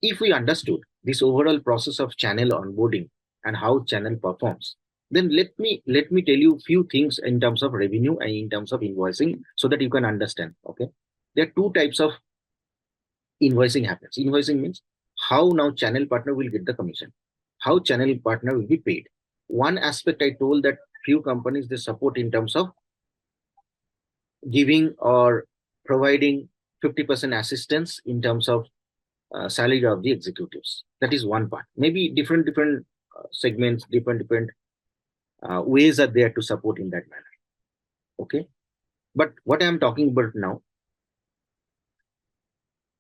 if we understood this overall process of channel onboarding and how channel performs, then let me tell you few things in terms of revenue and in terms of invoicing so that you can understand. Okay, there are two types of invoicing happens. Invoicing means how now channel partner will get the commission, how channel partner will be paid. One aspect I told that few companies they support in terms of giving or providing 50% assistance in terms of salary of the executives. That is one part. Maybe different segments, different ways are there to support in that manner. Okay, but what I am talking about now,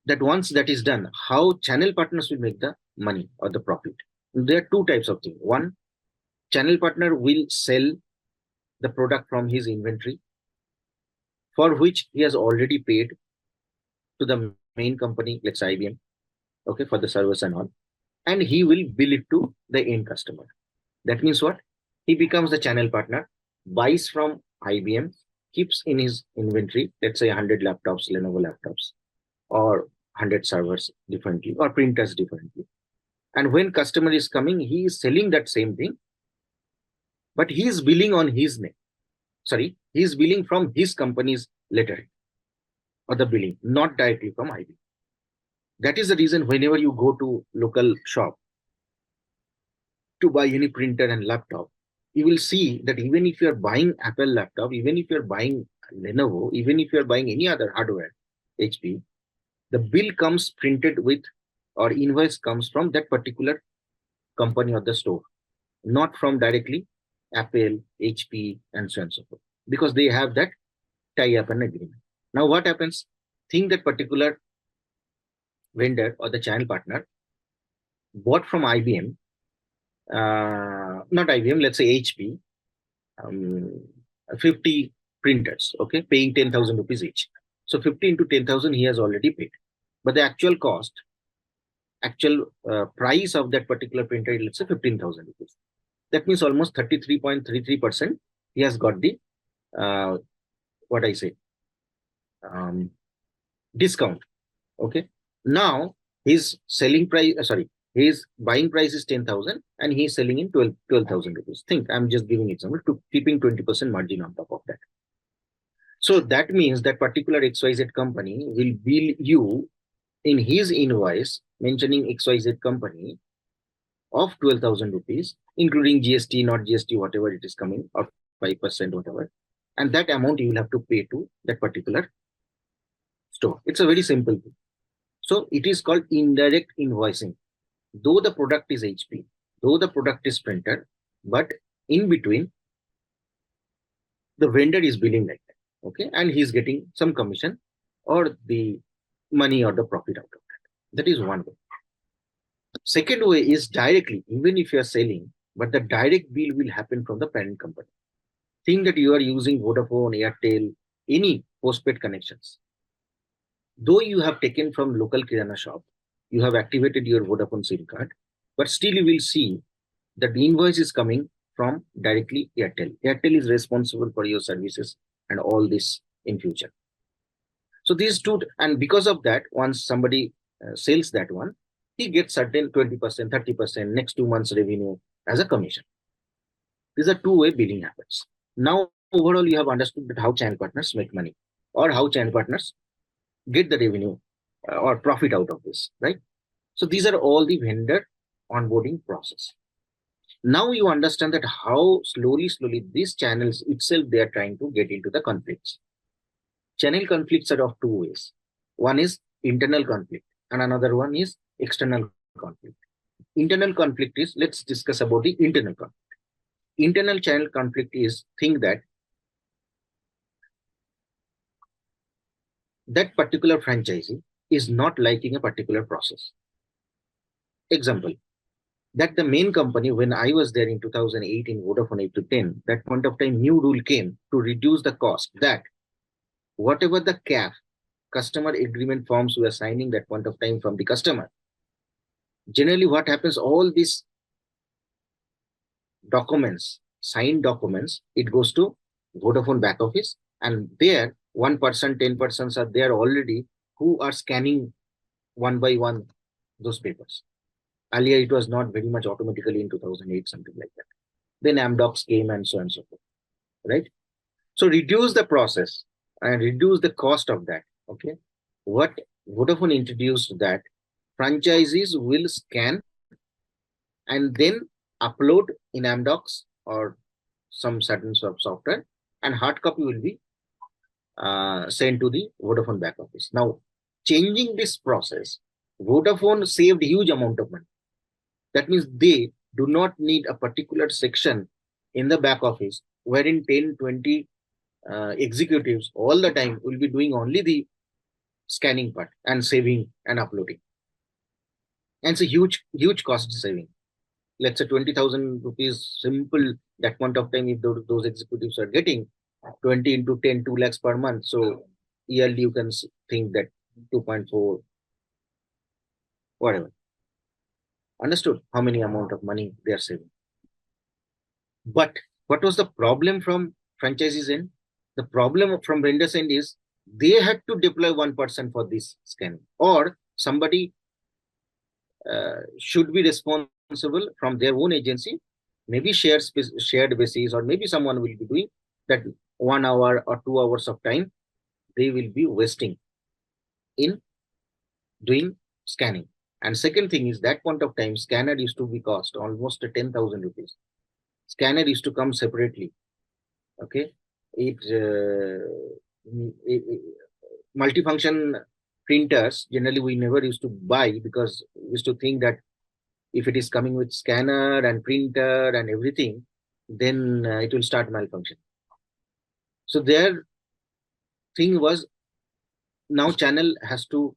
that once that is done, how channel partners will make the money or the profit. There are two types of things. One, channel partner will sell the product from his inventory, for which he has already paid to the main company, let's say IBM, okay, for the service and all, and he will bill it to the end customer. That means what? He becomes the channel partner, buys from IBM, keeps in his inventory, let's say 100 laptops, Lenovo laptops, or 100 servers differently, or printers differently. And when customer is coming, he is selling that same thing, but he is billing on his name. Sorry, he is billing from his company's lettering or the billing, not directly from IBM. That is the reason whenever you go to local shop to buy any printer and laptop, you will see that even if you are buying Apple laptop, even if you are buying Lenovo, even if you are buying any other hardware, HP, the bill comes printed with or invoice comes from that particular company or the store, not from directly Apple, HP, and so on and so forth, because they have that tie-up and agreement. Now what happens? Think that particular vendor or the channel partner bought from IBM, not IBM, let's say HP, 50 printers, okay, paying 10,000 rupees each. So 50 into 10,000 he has already paid. But the actual cost, actual price of that particular printer, let's say 15,000 rupees. That means almost 33.33% he has got the, what I say, discount. Okay. Now his selling price, his buying price is 10,000 and he is selling in 12,000 rupees. Think, I'm just giving example to keeping 20% margin on top of that. So that means that particular XYZ company will bill you in his invoice mentioning XYZ company of 12,000 rupees, including GST, not GST, whatever it is coming, or 5%, whatever. And that amount you will have to pay to that particular store. It's a very simple thing. So it is called indirect invoicing. Though the product is HP, though the product is printer, but in between, the vendor is billing like that, okay, and he's getting some commission or the money or the profit out of that. That is one way. Second way is directly, even if you are selling, but the direct bill will happen from the parent company. Think that you are using Vodafone, Airtel, any postpaid connections. Though you have taken from local kirana shop, you have activated your Vodafone SIM card, but still you will see that the invoice is coming from directly Airtel. Airtel is responsible for your services and all this in future. So these two, and because of that, once somebody sells that one, he gets certain 20%, 30% next 2 months revenue as a commission. These are two-way billing happens. Now, overall, you have understood that how channel partners make money or how channel partners get the revenue or profit out of this, right? So these are all the vendor onboarding process. Now you understand that how slowly these channels itself, they are trying to get into the conflicts. Channel conflicts are of two ways. One is internal conflict and another one is external conflict. Internal conflict is, let's discuss about the internal conflict. Internal channel conflict is, think that that particular franchisee is not liking a particular process. Example, that the main company, when I was there in 2008 in Vodafone 8 to 10, that point of time, new rule came to reduce the cost, that whatever the CAF, customer agreement forms we are signing that point of time from the customer, generally what happens, all these documents, signed documents, it goes to Vodafone back office, and there 1%, 10% are there already who are scanning one by one those papers. Earlier, it was not very much automatically in 2008, something like that. Then Amdocs came and so on and so forth, right? So reduce the process and reduce the cost of that. Okay. What Vodafone introduced that franchisees will scan and then upload in Amdocs or some certain sort of software, and hard copy will be sent to the Vodafone back office. Now, changing this process, Vodafone saved huge amount of money. That means they do not need a particular section in the back office wherein 10, 20 executives all the time will be doing only the scanning part and saving and uploading. And it's a huge cost saving. Let's say 20,000 rupees simple that point of time if those executives are getting 20 into 10, 2 lakhs per month. So yearly you can think that 2.4, whatever. Understood how many amount of money they are saving. But what was the problem from franchisees end? The problem from vendors end is they had to deploy one person for this scanning, or somebody should be responsible from their own agency, maybe shared basis, or maybe someone will be doing that 1 hour or 2 hours of time they will be wasting in doing scanning. And second thing is that point of time scanner used to be cost almost 10,000 rupees. Scanner used to come separately. Okay, it multifunction printers generally we never used to buy because we used to think that if it is coming with scanner and printer and everything, then it will start malfunction. So their thing was now channel has to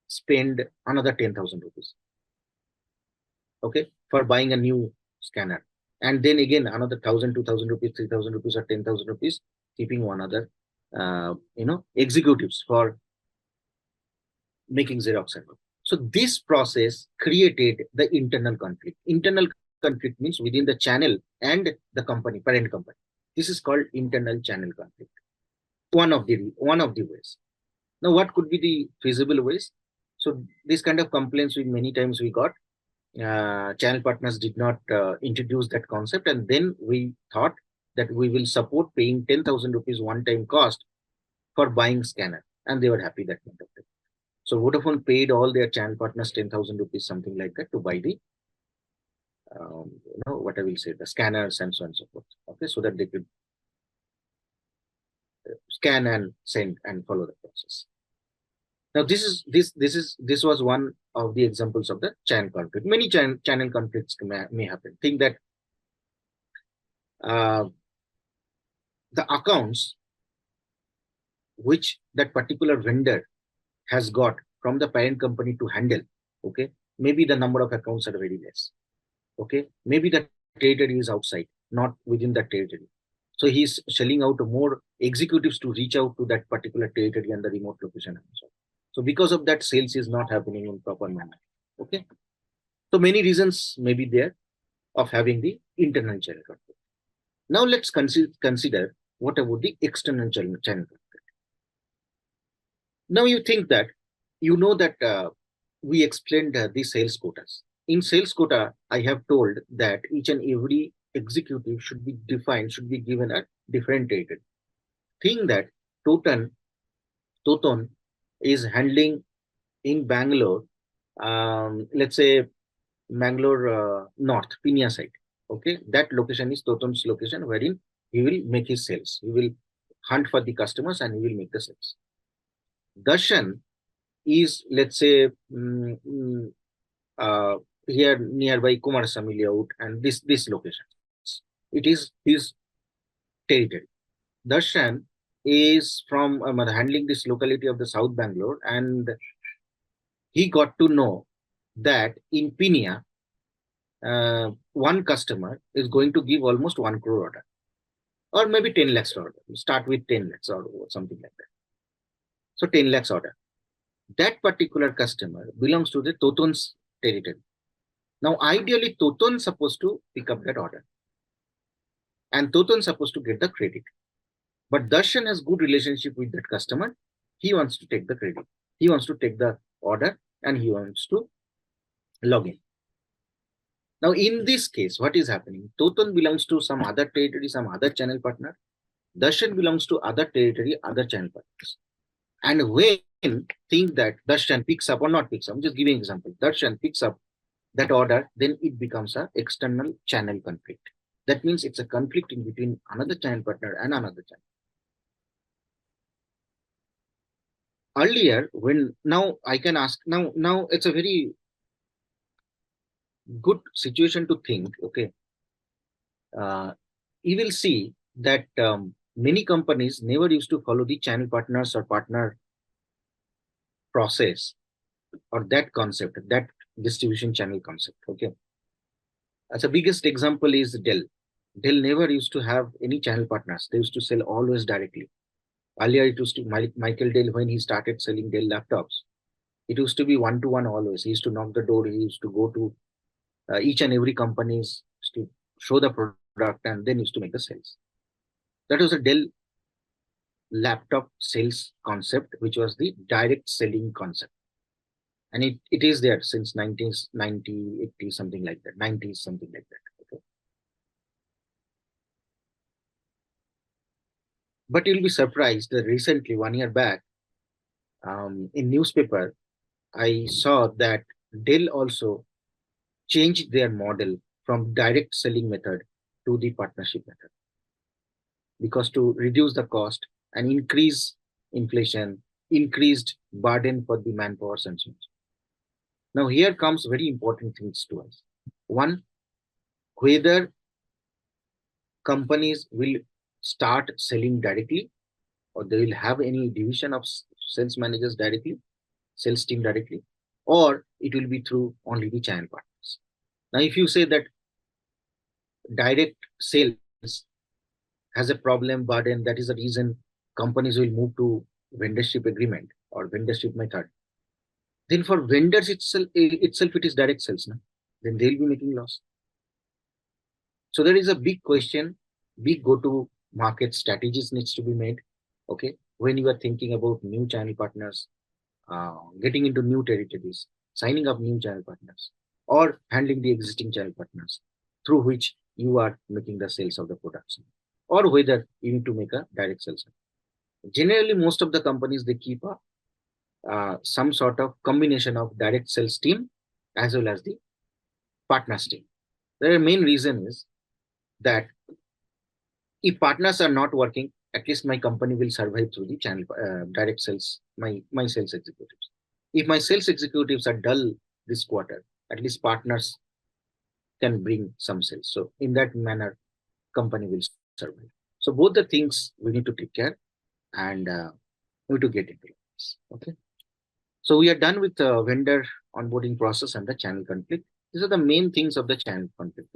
spend another 10,000 rupees, okay, for buying a new scanner. And then again, another 1,000, 2,000 rupees, 3,000 rupees or 10,000 rupees, keeping one other, executives for making Xerox and all. So this process created the internal conflict. Internal conflict means within the channel and the company, parent company. This is called internal channel conflict. One of the ways. Now, what could be the feasible ways? So this kind of complaints we many times we got. Channel partners did not introduce that concept, and then we thought that we will support paying 10,000 rupees one-time cost for buying scanner, and they were happy that kind of thing. So Vodafone paid all their channel partners 10,000 rupees, something like that, to buy the, what I will say, the scanners and so on and so forth. Okay, so that they could scan and send and follow the process. Now, this was one of the examples of the channel conflict. Many channel conflicts may happen. Think that the accounts which that particular vendor has got from the parent company to handle, okay, maybe the number of accounts are very less. Okay, maybe the territory is outside, not within the territory. So he's shelling out more executives to reach out to that particular territory and the remote location. So because of that, sales is not happening in proper manner. Okay, so many reasons may be there of having the internal channel conflict. Now let's consider what about the external channel conflict. Now you think that we explained the sales quotas. In sales quota, I have told that each and every executive should be defined, should be given a different rated. Think that Toton is handling in Bangalore, let's say Bangalore North, Pinia side. Okay, that location is Toton's location wherein he will make his sales. He will hunt for the customers and he will make the sales. Darshan is, let's say, here nearby Kumarasamy layout and this location. It is his territory. Darshan is from handling this locality of the South Bangalore, and he got to know that in Pinia, one customer is going to give almost 1 crore order, or maybe 10 lakhs order. Start with 10 lakhs or something like that. So 10 lakhs order. That particular customer belongs to the Toton's territory. Now, ideally, Toton is supposed to pick up that order, and Toton is supposed to get the credit. But Darshan has good relationship with that customer. He wants to take the credit. He wants to take the order, and he wants to login. Now, in this case, what is happening? Toton belongs to some other territory, some other channel partner. Darshan belongs to other territory, other channel partners. And when think that Darshan picks up or not picks up, I'm just giving an example. Darshan picks up that order, then it becomes a external channel conflict. That means it's a conflict in between another channel partner and another channel. Earlier, when now I can ask now it's a very good situation to think. Okay, uh, you will see that many companies never used to follow the channel partners or partner process or that concept, that distribution channel concept. Okay, as the biggest example is Dell. Dell never used to have any channel partners. They used to sell always directly. Earlier, it used to Michael Dell when he started selling Dell laptops. It used to be one to one always. He used to knock the door. He used to go to each and every companies to show the product and then used to make the sales. That was a Dell laptop sales concept, which was the direct selling concept. And it is there since 1990s, 80, something like that, 90s, something like that. Okay. But you'll be surprised that recently, 1 year back, in newspaper, I saw that Dell also changed their model from direct selling method to the partnership method, because to reduce the cost and increase inflation, increased burden for the manpower and so on. Now here comes very important things to us. One, whether companies will start selling directly or they will have any division of sales managers directly, sales team directly, or it will be through only the channel partners. Now, if you say that direct sales has a problem burden, that is the reason companies will move to vendorship agreement or vendorship method, then for vendors itself it is direct sales. No? Then they'll be making loss. So there is a big question, big go-to market strategies needs to be made. Okay, when you are thinking about new channel partners, getting into new territories, signing up new channel partners, or handling the existing channel partners through which you are making the sales of the products, or whether you need to make a direct sales. Generally, most of the companies they keep a some sort of combination of direct sales team as well as the partners team. The main reason is that if partners are not working, at least my company will survive through the channel direct sales, my sales executives. If my sales executives are dull this quarter, at least partners can bring some sales. So in that manner, company will survive. So both the things we need to take care and we need to get into this. Okay. So we are done with the vendor onboarding process and the channel conflict. These are the main things of the channel conflict.